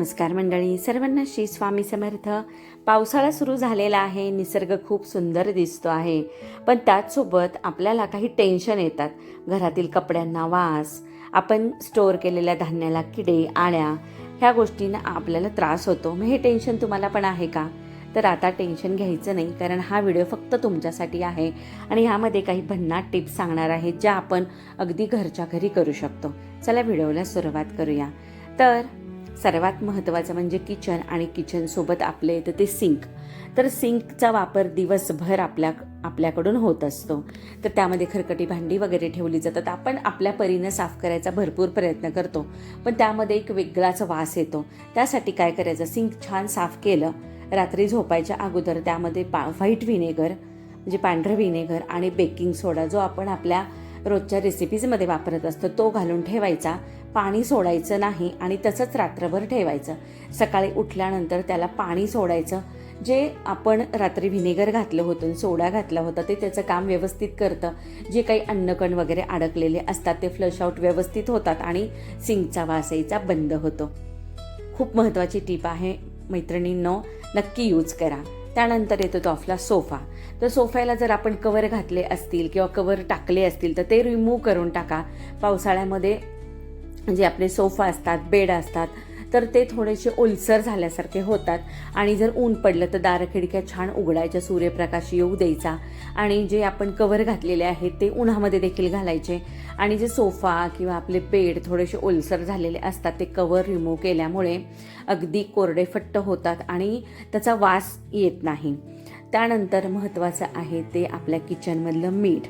नमस्कार मंडळी, सर्वांना श्री स्वामी समर्थ. पावसाळा सुरू झालेला आहे, निसर्ग खूप सुंदर दिसतो आहे, पण त्याचसोबत आपल्याला काही टेन्शन येतात. घरातील कपड्यांना वास, आपण स्टोअर केलेल्या धान्याला किडे, आळ्या, ह्या गोष्टींना आपल्याला त्रास होतो. मग हे टेन्शन तुम्हाला पण आहे का? तर आता टेन्शन घ्यायचं नाही, कारण हा व्हिडिओ फक्त तुमच्यासाठी आहे आणि ह्यामध्ये काही भन्नाट टिप्स सांगणार आहे ज्या आपण अगदी घरच्या घरी करू शकतो. चला व्हिडिओला सुरुवात करूया. तर सर्वात महत्त्वाचं म्हणजे किचन आणि किचनसोबत आपलं येतं ते सिंक. तर सिंकचा वापर दिवसभर आपल्याकडून होत असतो. तर त्यामध्ये खरकटी भांडी वगैरे ठेवली जातात. आपण आपल्या परीनं साफ करायचा भरपूर प्रयत्न करतो, पण त्यामध्ये एक वेगळाच वास येतो. त्यासाठी काय करायचं, सिंक छान साफ केलं, रात्री झोपायच्या अगोदर त्यामध्ये व्हाईट व्हिनेगर म्हणजे पांढरं व्हिनेगर आणि बेकिंग सोडा जो आपण आपल्या रोजच्या रेसिपीजमध्ये वापरत असतो तो घालून ठेवायचा. पाणी सोडायचं नाही आणि तसंच रात्रभर ठेवायचं. सकाळी उठल्यानंतर त्याला पाणी सोडायचं. जे आपण रात्री व्हिनेगर घातलं होतं, सोडा घातला होता, ते त्याचं काम व्यवस्थित करतं. जे काही अन्नकण वगैरे अडकलेले असतात ते फ्लश आउट व्यवस्थित होतात आणि सिंकचा वास यायचा बंद होतो. खूप महत्त्वाची टीप आहे मैत्रिणींनो, नक्की यूज करा. त्यानंतर येतो तो आपला सोफा. तर सोफ्याला जर आपण कवर घातले असतील किंवा कवर टाकले असतील तर ते रिमूव्ह करून टाका. पावसाळ्यामध्ये जे आपले सोफा असतात, बेड असतात, तर ते थोडेसे ओलसर झाल्यासारखे होतात आणि जर ऊन पडलं तर दारं खिडक्या छान उघडायच्या, सूर्यप्रकाश येऊ द्यायचा आणि जे आपण कवर घातलेले आहेत ते उन्हामध्ये देखील घालायचे. आणि जे सोफा किंवा आपले बेड थोडेसे ओलसर झालेले असतात ते कवर रिमूव्ह केल्यामुळे अगदी कोरडे फट्ट होतात आणि त्याचा वास येत नाही. त्यानंतर महत्त्वाचं आहे ते आपल्या किचनमधलं मीठ.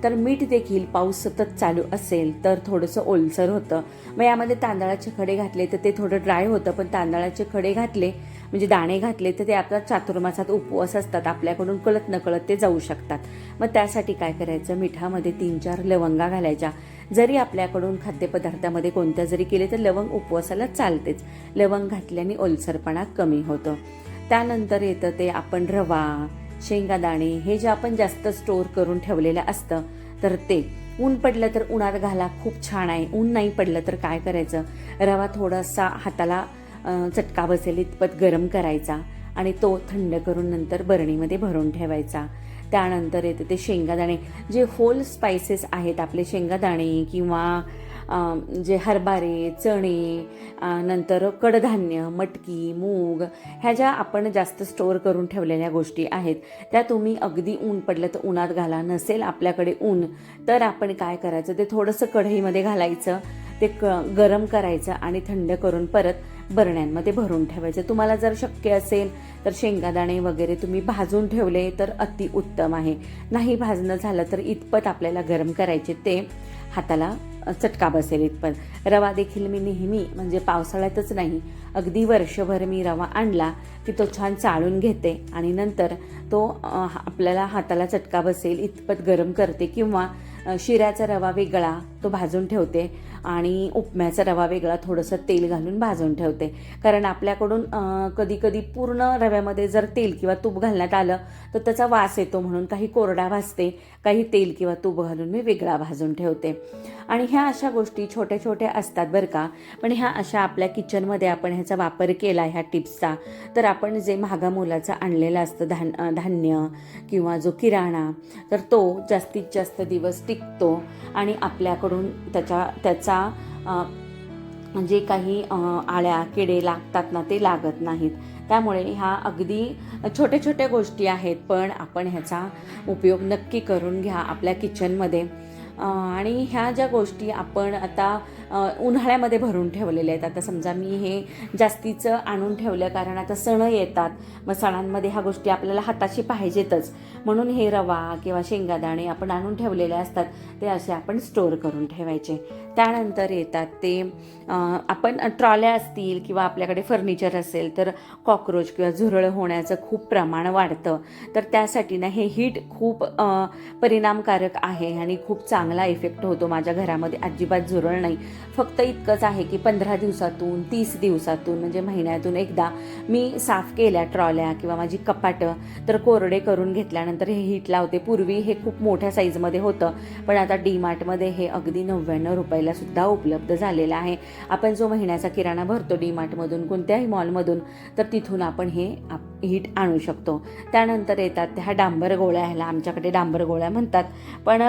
तर मीठ देखील पाऊस सतत चालू असेल तर थोडंसं ओलसर होतं. मग यामध्ये तांदळाचे खडे घातले तर ते थोडं ड्राय होतं, पण तांदळाचे खडे घातले म्हणजे दाणे घातले तर ते आपला चातुर्मासात उपवास असतात, आपल्याकडून कळत नकळत ते जाऊ शकतात. मग त्यासाठी काय करायचं, मिठामध्ये 3-4 लवंगा घालायच्या. जरी आपल्याकडून खाद्यपदार्थामध्ये कोणत्या जरी केले तर लवंग उपवासाला चालतेच. लवंग घातल्याने ओलसरपणा कमी होतो. त्यानंतर येतं ते आपण रवा, शेंगादाणे हे जे आपण जास्त स्टोअर करून ठेवलेलं असतं तर ते ऊन पडलं तर उन्हात घाला, खूप छान आहे. ऊन नाही पडलं तर काय करायचं, रवा थोडासा हाताला चटका बसेल इतपत गरम करायचा आणि तो थंड करून नंतर बरणीमध्ये भरून ठेवायचा. त्यानंतर येते ते शेंगादाणे. जे होल स्पायसेस आहेत आपले शेंगादाणे किंवा जे हरभरे, चणे, नंतर कडधान्य, मटकी, मूग, ह्या ज्या आपण जास्त स्टोअर करून ठेवलेल्या गोष्टी आहेत त्या तुम्ही अगदी ऊन पडलं तर उन्हात घाला. नसेल आपल्याकडे ऊन तर आपण काय करायचं, ते थोडंसं कढईमध्ये घालायचं, ते गरम करायचं आणि थंड करून परत बरण्यांमध्ये भरून ठेवायचं. तुम्हाला जर शक्य असेल तर शेंगादाणे वगैरे तुम्ही भाजून ठेवले तर अतिउत्तम आहे. नाही भाजणं झालं तर इतपत आपल्याला गरम करायचे ते हाताला चटका बसेल इतपत. रवा देखील मी नेहमी म्हणजे पावसाळ्यातच नाही, अगदी वर्षभर मी रवा आणला की तो छान चाळून घेते आणि नंतर तो आपल्याला हाताला चटका बसेल इतपत गरम करते. किंवा शिऱ्याचा रवा वेगळा तो भाजून ठेवते आणि उपम्याचा रवा वेगळा थोडंसं तेल घालून भाजून ठेवते. कारण आपल्याकडून कधी कधी पूर्ण रव्यामध्ये जर तेल किंवा तूप घालण्यात आलं तर त्याचा वास येतो, म्हणून काही कोरडा भाजते, काही तेल किंवा तूप घालून मी वेगळा भाजून ठेवते. आणि ह्या अशा गोष्टी छोट्या छोट्या असतात बरं का, पण ह्या अशा आपल्या किचनमध्ये आपण ह्याचा वापर केला ह्या टिप्सचा तर आपण जे महागा मोलाचं आणलेलं असतं धान्य किंवा जो किराणा तर तो जास्तीत जास्त दिवस टिकतो आणि आपल्याकडून त्याचा जे काही आळ्या किडे लागतात ना ते लागत नाहीत. त्यामुळे ह्या अगदी छोट्या छोट्या गोष्टी आहेत, पण आपण ह्याचा उपयोग नक्की करून घ्या आपल्या किचनमध्ये. आणि ह्या ज्या गोष्टी आपण आता उन्हाळ्यामध्ये भरून ठेवलेल्या आहेत, आता समजा मी हे जास्तीचं आणून ठेवलं कारण आता सण येतात, मग सणांमध्ये ह्या गोष्टी आपल्याला हाताशी पाहिजेतच, म्हणून हे रवा किंवा शेंगादाणे आपण आणून ठेवलेले असतात ते असे आपण स्टोअर करून ठेवायचे. त्यानंतर येतात ते आपण ट्रॉल्या असतील किंवा आपल्याकडे फर्निचर असेल तर कॉक्रोच किंवा झुरळ होण्याचं खूप प्रमाण वाढतं. तर त्यासाठी ना हे हीट खूप परिणामकारक आहे आणि खूप चांगला इफेक्ट होतो. माझ्या घरामध्ये अजिबात झुरळ नाही. फक्त इतकंच आहे की 15 दिवसातून 30 दिवसातून म्हणजे महिन्यातून एकदा मी साफ केल्या ट्रॉल्या किंवा माझी कपाटं तर कोरडे करून घेतल्यानंतर हे हीट लावते. पूर्वी हे खूप मोठ्या साईजमध्ये होतं, पण आता DMartमध्ये हे अगदी 99 रुपयाला सुद्धा उपलब्ध झालेलं आहे. आपण जो महिन्याचा किराणा भरतो DMartमधून कोणत्याही मॉलमधून, तर तिथून आपण हे हीट आणू शकतो. त्यानंतर येतात ह्या डांबर गोळ्या, ह्याला आमच्याकडे डांबर गोळ्या म्हणतात, पण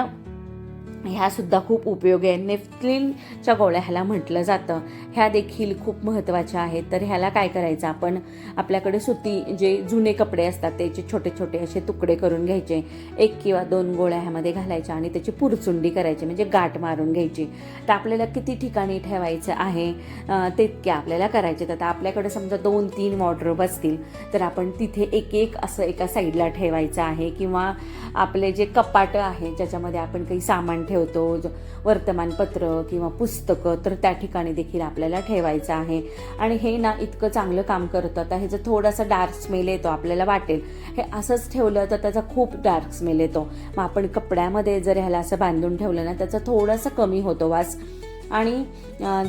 ह्यासुद्धा खूप उपयोगी आहे. नेफ्थलिनच्या गोळ्या ह्याला म्हटलं जातं. ह्या देखील खूप महत्त्वाच्या आहेत. तर ह्याला काय करायचं, आपण आपल्याकडे सुती जे जुने कपडे असतात त्याचे छोटे छोटे असे तुकडे करून घ्यायचे, 1 किंवा 2 गोळ्या ह्यामध्ये घालायच्या आणि त्याची पुरचुंडी करायची, म्हणजे गाठ मारून घ्यायची. तर आपल्याला किती ठिकाणी ठेवायचं आहे तितके आपल्याला करायचे. तर आता आपल्याकडे समजा 2-3 वॉर्डरोब असतील तर आपण तिथे एक असं एका साईडला ठेवायचं आहे, किंवा आपले जे कपाटं आहे ज्याच्यामध्ये आपण काही सामान ठेवतो, वर्तमानपत्र किंवा पुस्तकं, तर त्या ठिकाणी देखील आपल्याला ठेवायचं आहे. आणि हे ना इतकं चांगलं काम करतं. आता ह्याचं थोडासा डार्क स्मेल येतो, आपल्याला वाटेल हे असंच ठेवलं तर त्याचा खूप डार्क स्मेल येतो. मग आपण कपड्यामध्ये जर ह्याला असं बांधून ठेवलं ना, त्याचा थोडासा कमी होतो वास. आणि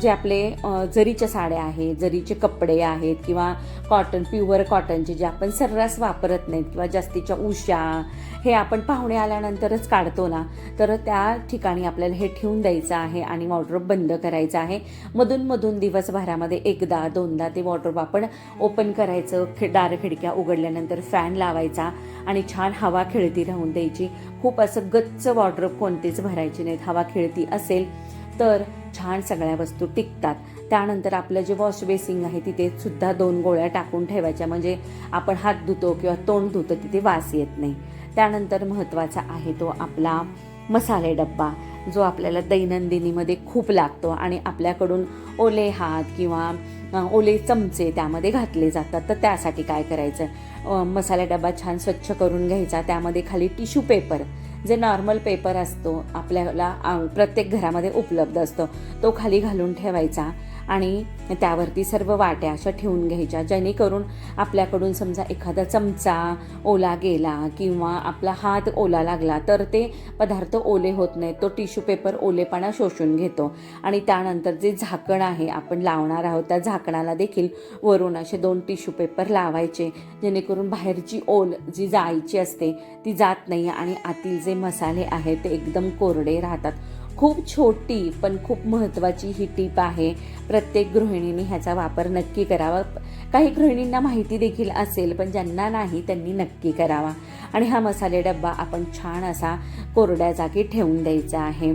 जे आपले जरीच्या साड्या आहेत, जरीचे कपडे आहेत, किंवा प्युअर कॉटनचे जे आपण सर्रास वापरत नाहीत, किंवा जास्तीच्या उशा हे आपण पाहुणे आल्यानंतरच काढतो ना, तर त्या ठिकाणी आपल्याला हे ठेवून द्यायचं आहे आणि वॉर्डरोब बंद करायचं आहे. मधून दिवसभरामध्ये 1-2दा ते वॉर्डरोब आपण ओपन करायचं. दार खिडक्या उघडल्यानंतर फॅन लावायचा आणि छान हवा खेळती राहून द्यायची. खूप असं गच्च वॉर्डरोब कोणतेच भरायचे नाहीत. हवा खेळती असेल तर छान सगळ्या वस्तू टिकतात. त्यानंतर आपलं जे वॉश बेसिंग आहे तिथे सुद्धा 2 गोळ्या टाकून ठेवायच्या, म्हणजे आपण हात धुतो किंवा तोंड धुतो तिथे वास येत नाही. त्यानंतर महत्त्वाचा आहे तो आपला मसाले डब्बा, जो आपल्याला दैनंदिनीमध्ये खूप लागतो आणि आपल्याकडून ओले हात किंवा ओले चमचे त्यामध्ये घातले जातात. तर त्यासाठी काय करायचं, मसाला डब्बा छान स्वच्छ करून घ्यायचा. त्यामध्ये खाली टिश्यू पेपर, जे नॉर्मल पेपर असतो आपल्याला प्रत्येक घरामध्ये उपलब्ध असतो, तो खाली घालून ठेवायचा आणि त्यावरती सर्व वाट्या अशा ठेवून घ्यायच्या, जेणेकरून आपल्याकडून समजा एखादा चमचा ओला गेला किंवा आपला हात ओला लागला तर ते पदार्थ ओले होत नाहीत. तो टिश्यू पेपर ओलेपणा शोषून घेतो. आणि त्यानंतर जे झाकण आहे आपण लावणार आहोत, त्या झाकणाला देखील वरून असे 2 टिश्यू पेपर लावायचे, जेणेकरून बाहेरची ओल जी जायची असते ती जात नाही आणि आतील जे मसाले आहेत ते एकदम कोरडे राहतात. खूप छोटी पण खूप महत्त्वाची ही टीप आहे. प्रत्येक गृहिणीने ह्याचा वापर नक्की करावा. काही गृहिणींना माहिती देखील असेल, पण ज्यांना नाही त्यांनी नक्की करावा. आणि हा मसाले डब्बा आपण छान असा कोरड्या जागी ठेवून द्यायचा आहे.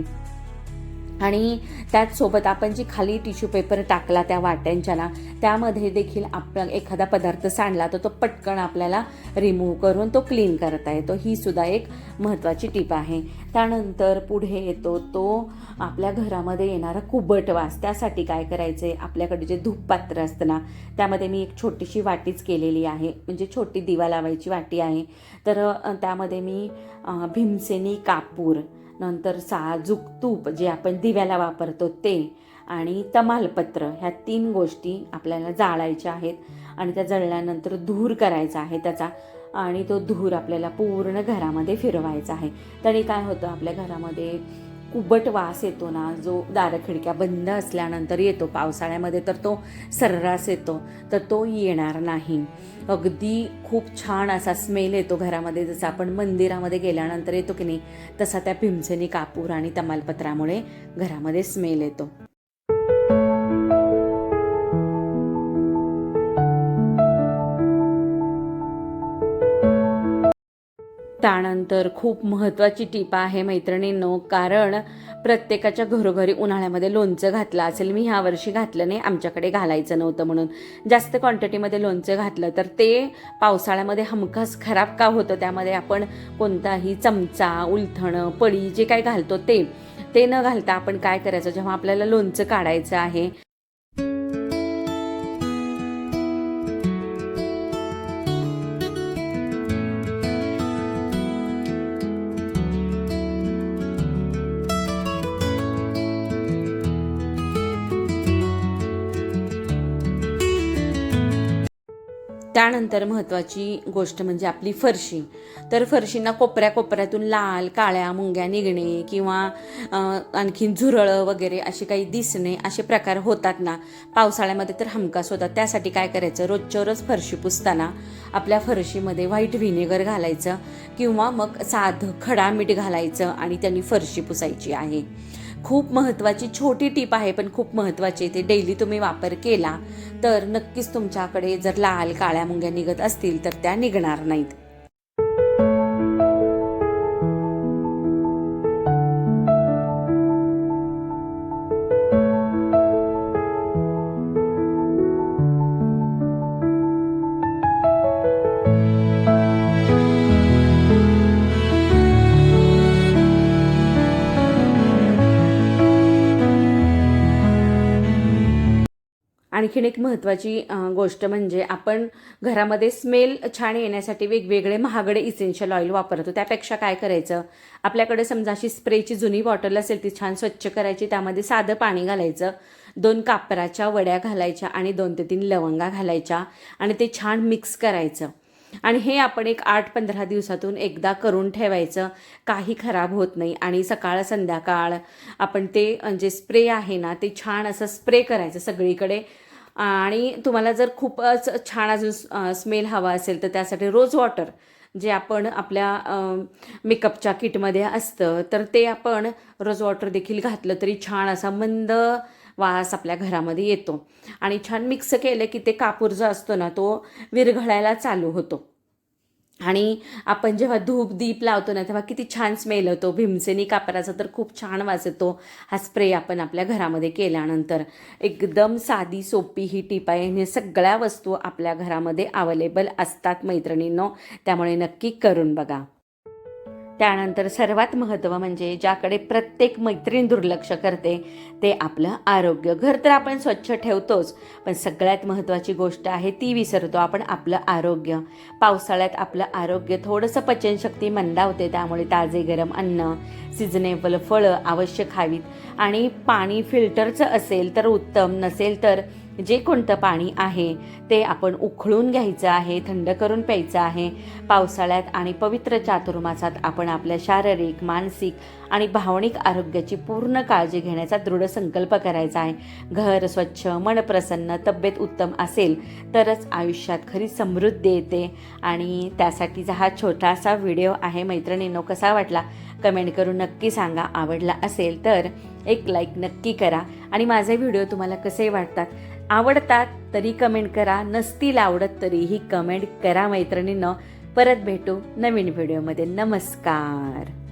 आणि त्याचसोबत आपण जी खाली टिश्यू पेपर टाकला त्या वाट्यांच्या ना, त्यामध्ये देखील आपण एखादा पदार्थ सांडला तर तो पटकन आपल्याला रिमूव्ह करून तो क्लीन करता येतो. ही सुद्धा एक महत्त्वाची टीप आहे. त्यानंतर पुढे येतो तो आपल्या घरामध्ये येणारा कुबट वास. त्यासाठी काय करायचं आहे, आपल्याकडे जे धूपपात्र असतं ना, त्यामध्ये मी एक छोटीशी वाटीच केलेली आहे, म्हणजे छोटी दिवा लावायची वाटी आहे. तर त्यामध्ये मी भीमसेनी कापूर, नंतर साजूक तूप जे आपण दिव्याला वापरतो ते, आणि तमालपत्र, ह्या 3 गोष्टी आपल्याला जाळायच्या आहेत. आणि त्या जळल्यानंतर धूर करायचा आहे त्याचा, आणि तो धूर आपल्याला पूर्ण घरामध्ये फिरवायचा आहे. तरी काय होतं, आपल्या घरामध्ये कुबट वास येतो ना, जो दार खिडक्या बंद असल्यानंतर येतो, पावसाळ्यामध्ये तर तो सर्रास येतो, तर तो येणार नाही. अगदी खूप छान असा स्मेल येतो घरामध्ये, जसं आपण मंदिरामध्ये गेल्यानंतर येतो की नाही, तसा त्या भीमसेनी कापूर आणि तमालपत्रामुळे घरामध्ये स्मेल येतो. त्यानंतर खूप महत्त्वाची टीप आहे मैत्रिणींनो, कारण प्रत्येकाच्या घरोघरी उन्हाळ्यामध्ये लोणचं घातलं असेल. मी ह्या वर्षी घातलं नाही, आमच्याकडे घालायचं नव्हतं म्हणून. जास्त क्वांटिटीमध्ये लोणचं घातलं तर ते पावसाळ्यामध्ये हमखास खराब का होतं. त्यामध्ये आपण कोणताही चमचा, उलथणं, पळी जे काय घालतो ते न घालता आपण काय करायचं, जेव्हा आपल्याला लोणचं काढायचं आहे त्यानंतर महत्त्वाची गोष्ट म्हणजे आपली फरशी. तर फरशींना कोपऱ्या कोपऱ्यातून लाल काळ्या मुंग्या निघणे किंवा आणखीन झुरळं वगैरे असे काही दिसणे असे प्रकार होतात ना, पावसाळ्यामध्ये तर हमखास होतात. त्यासाठी काय करायचं, रोजच्या रोज फरशी पुसताना आपल्या फरशीमध्ये व्हाईट व्हिनेगर घालायचं किंवा मग साधं खडा मीठ घालायचं आणि त्यांनी फरशी पुसायची आहे. खूप महत्त्वाची छोटी टीप आहे, पण खूप महत्त्वाची. ते डेली तुम्ही वापर केला तर नक्कीच तुमच्याकडे जर लाल काळ्या मुंग्या निघत असतील तर त्या निघणार नाहीत. आणखीन एक महत्त्वाची गोष्ट म्हणजे आपण घरामध्ये स्मेल छान येण्यासाठी वेगवेगळे महागडे इसेन्शियल ऑइल वापरतो. त्यापेक्षा काय करायचं, आपल्याकडे समजा अशी स्प्रेची जुनी बॉटल असेल ती छान स्वच्छ करायची, त्यामध्ये साधं पाणी घालायचं, 2 कापराच्या वड्या घालायच्या आणि 2 ते 3 लवंगा घालायच्या आणि ते छान मिक्स करायचं. आणि हे आपण एक 8-15 दिवसातून एकदा करून ठेवायचं. काही खराब होत नाही आणि सकाळ संध्याकाळ आपण ते जे स्प्रे आहे ना ते छान असं स्प्रे करायचं सगळीकडे. आणि तुम्हाला जर खूपच छान अजून स्मेल हवा असेल तर त्यासाठी रोज वॉटर जे आपण आपल्या मेकअपच्या किटमध्ये असतं तर ते आपण रोज वॉटर देखील घातलं तरी छान असा मंद वास आपल्या घरामध्ये येतो. आणि छान मिक्स केलं की ते कापूर जो असतो ना तो विरघळायला चालू होतो. आणि आपण जेव्हा धूप दीप लावतो ना तेव्हा किती छान स्मेल होतो. भीमसेनी कापराचा तर खूप छान वास येतो हा स्प्रे आपण आपल्या घरामध्ये केल्यानंतर. एकदम साधी सोपी ही टीप आहे. हे सगळ्या वस्तू आपल्या घरामध्ये अवेलेबल असतात मैत्रिणींनो, त्यामुळे नक्की करून बघा. त्यानंतर सर्वात महत्त्व म्हणजे ज्याकडे प्रत्येक मैत्रीण दुर्लक्ष करते ते आपलं आरोग्य. घर तर आपण स्वच्छ ठेवतोच, पण सगळ्यात महत्त्वाची गोष्ट आहे ती विसरतो आपण, आपलं आरोग्य. पावसाळ्यात आपलं आरोग्य थोडंसं पचनशक्ती मंदावते, त्यामुळे ताजे गरम अन्न, सिजनेबल फळं अवश्य खावीत आणि पाणी फिल्टरचं असेल तर उत्तम, नसेल तर जे कोणतं पाणी आहे ते आपण उकळून घ्यायचं आहे, थंड करून प्यायचं आहे. पावसाळ्यात आणि पवित्र चातुर्मासात आपण आपल्या शारीरिक, मानसिक आणि भावनिक आरोग्याची पूर्ण काळजी घेण्याचा दृढ संकल्प करायचा आहे. घर स्वच्छ, मन प्रसन्न, तब्येत उत्तम असेल तरच आयुष्यात खरी समृद्धी येते. आणि त्यासाठीचा हा छोटासा व्हिडिओ आहे. मैत्रिणींनो, कसा वाटला कमेंट करून नक्की सांगा. आवडला असेल तर एक लाईक नक्की करा. आणि माझे व्हिडिओ तुम्हाला कसे वाटतात, आवडतात तरी कमेंट करा, नसतील आवडत तरीही कमेंट करा मैत्रिणींनो. परत भेटू नवीन व्हिडिओमध्ये. नमस्कार.